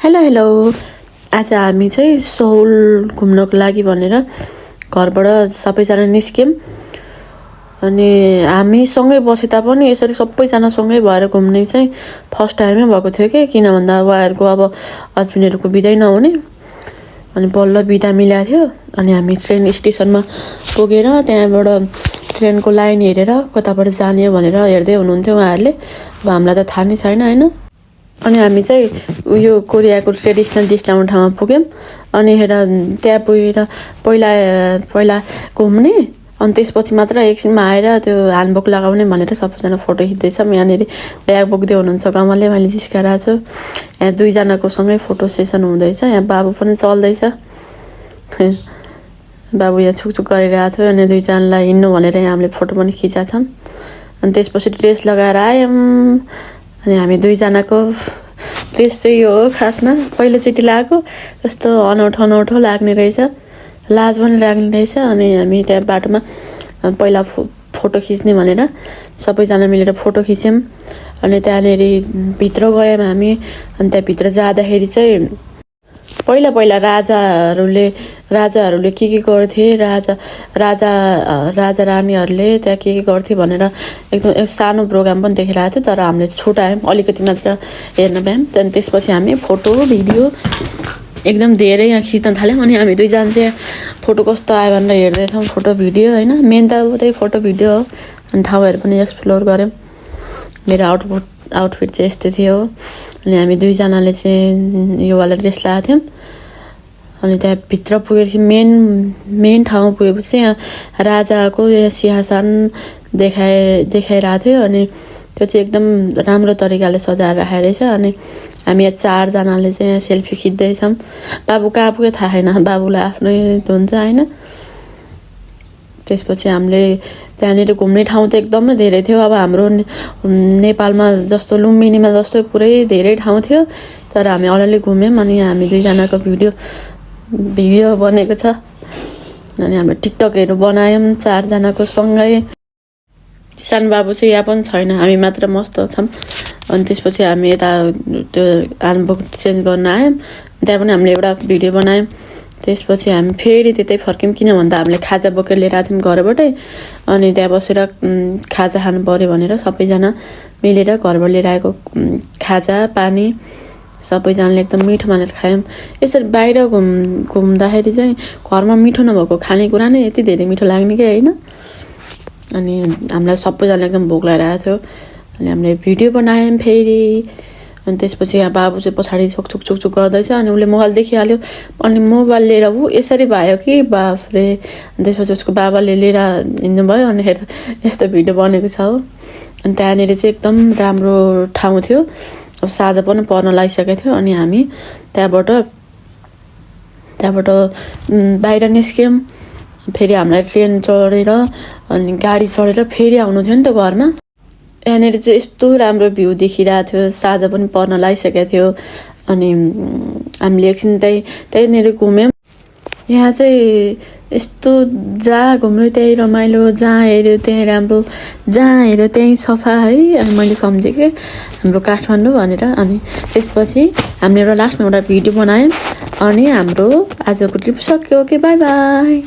hello hello आज हामी चाहिँ सौल घुम्नको लागि भनेर घरबाट सबैजना निस्क्यौं अनि हामी सँगै बसे तापनि यसरी सबैजना सँगै भएर घुम्ने चाहिँ फर्स्ट टाइमै भएको थियो के किन भन्दा उहाँहरुको अब हस्बेन्डहरुको बिदा नहुने अनि बल्ल बिदा मिलाएको थियो अनि हामी ट्रेन स्टेशनमा पुगेर त्यहाँबाट ट्रेनको लाइन हेरेर कताबाट जाने भनेर हेर्दै हुनुहुन्थ्यो उहाँहरुले अब हामीलाई त थाहा नै छैन हैन अनि हामी चाहिँ उयो कोरियाको ट्रेडिसनल डिस ल्याउने ठाउँमा पुग्यौं अनि हेर त्यहाँ पुगेर पहिला घुम्ने अनि त्यसपछि मात्र एकछिनमा आएर त्यो ह्यान्डबुक लगाउने भनेर सबैजना फोटो खिच्दैछौँ यहाँनेर ब्याग बोक्दै हुनुहुन्छ कमलले मैले जिस्काएको छु यहाँ दुई जनाको सँगै फोटो सेसन हुँदैछ यहाँ बाबु पनि चल्दैछ बाबु यहाँ छुकछुक गरिरहेको थियो अनि दुई जनालाई हिँड्नु भनेर हामीले फोटो पनि खिचेका छौँ अनि त्यसपछि ड्रेस लगाएर आयौँ अनि हामी दुई जनाको ड्रेस चाहिँ यो हो खासमा पहिलोचोटि लगाएको कस्तो अनौठो लाग्ने रहेछ लाज पनि लाग्ने रहेछ अनि हामी त्यहाँ बाटोमा पहिला फोटो खिच्ने भनेर सबैजना मिलेर फोटो खिच्यौं अनि त्यहाँनेर भित्र गयौँ हामी अनि त्यहाँ भित्र जाँदाखेरि चाहिँ पहिला राजाहरूले के गर्थे राजा रानीहरूले त्यहाँ के गर्थे भनेर एकदम सानो प्रोग्राम पनि देखिरहेको थियो तर हामीले छुटायौं अलिकति मात्र हेर्न पायौं त्यहाँदेखि त्यसपछि हामी फोटो भिडियो एकदम धेरै यहाँ खिच्न थाल्यौं अनि हामी दुई जना चाहिँ फोटो कस्तो आयो भनेर हेर्दैछौँ फोटो भिडियो हैन मेन त उतै फोटो भिडियो हो अनि ठाउँहरु पनि एक्सप्लोर गर्यौं मेरो आउटफिट चाहिँ यस्तै थियो अनि हामी दुई जनाले चाहिँ यो वाला ड्रेस लगाएको थियौं अनि त्यहाँ भित्र पुगेपछि मेन ठाउँमा पुगेपछि यहाँ राजाको सिंहासन देखाइरहेको थियो अनि त्यो चाहिँ एकदम राम्रो तरिकाले सजाएर राखेको रहेछ अनि हामी यहाँ चार जनाले चाहिँ सेल्फी खिच्दैछौँ बाबु कहाँ पुग्यो थाहा छैन बाबुलाई आफ्नै हुन्छ हैन त्यसपछि हामीले त्यहाँनेर घुम्ने ठाउँ त एकदमै धेरै थियो अब हाम्रो नेपालमा जस्तो लुम्बिनीमा जस्तो पुरै धेरै ठाउँ थियो तर हामी अलिअलि घुम्यौं अनि हामी दुई जनाको भिडियो बनेको छ अनि हामीले टिकटकहरु बनायौं चार जनाको सँगै सानो बाबु चाहिँ यहाँ पनि छैन हामी मात्र मस्त छौं अनि त्यसपछि हामी यता त्यो ह्यान्डबुक चेन्ज गर्न आयौं त्यहाँ पनि हामीले एउटा भिडियो बनायौं त्यसपछि हामी फेरि त्यतै फर्क्यौं किन भन्दा हामीले खाजा बोकेर लिएर आथ्यौं घरबाटै अनि त्यहाँ बसेर खाजा खानु पर्यो भनेर सबैजना मिलेर घरबाट लिएर आएको खाजा पानी सबैजनाले एकदम मिठो मानेर खायौं यसरी बाहिर घुम्दाखेरि चाहिँ घरमा मिठो नभएको खानेकुरा नै यति धेरै मिठो लाग्ने के हैन अनि हामीलाई सबैजनाले एकदम भोक लागिरहेको थियो अनि हामीले भिडियो बनायौं फेरि अनि त्यसपछि यहाँ बाबु चाहिँ पछाडी छुक गर्दैछ अनि उले मोबाइल देखिहाल्यो अनि मोबाइल लिएर उ यसरी भयो कि बाफरे अनि त्यसपछि उसको बाबाले लिएर हिँड्नु भयो अनि हेर यस्तो भिडियो बनेको छ हो अनि त्यहाँनेर चाहिँ एकदम राम्रो ठाउँ थियो अब साँझ पनि पर्न लागिसकेको थियो अनि हामी त्यहाँबाट बाहिर निस्क्यौं फेरि हामीलाई ट्रेन चढेर अनि गाडी चढेर फेरि आउनु थियो नि त घरमा यहाँनेर चाहिँ यस्तो राम्रो भ्यू देखिरहेको थियो साँझ पनि पर्न लागिसकेको थियो अनि हामीले एकछिन त्यहीँनिर घुम्यौं यहाँ चाहिँ यस्तो जहाँ घुम्यो त्यही रमाइलो जहाँ हेऱ्यो त्यही राम्रो जहाँ हेऱ्यो त्यही सफा है अनि मैले सम्झेँ कि हाम्रो काठमाडौँ भनेर अनि त्यसपछि हामीले एउटा लास्टमा एउटा भिडियो बनायौं अनि हाम्रो आजको ट्रिप सक्यो ओके बाइ बाइ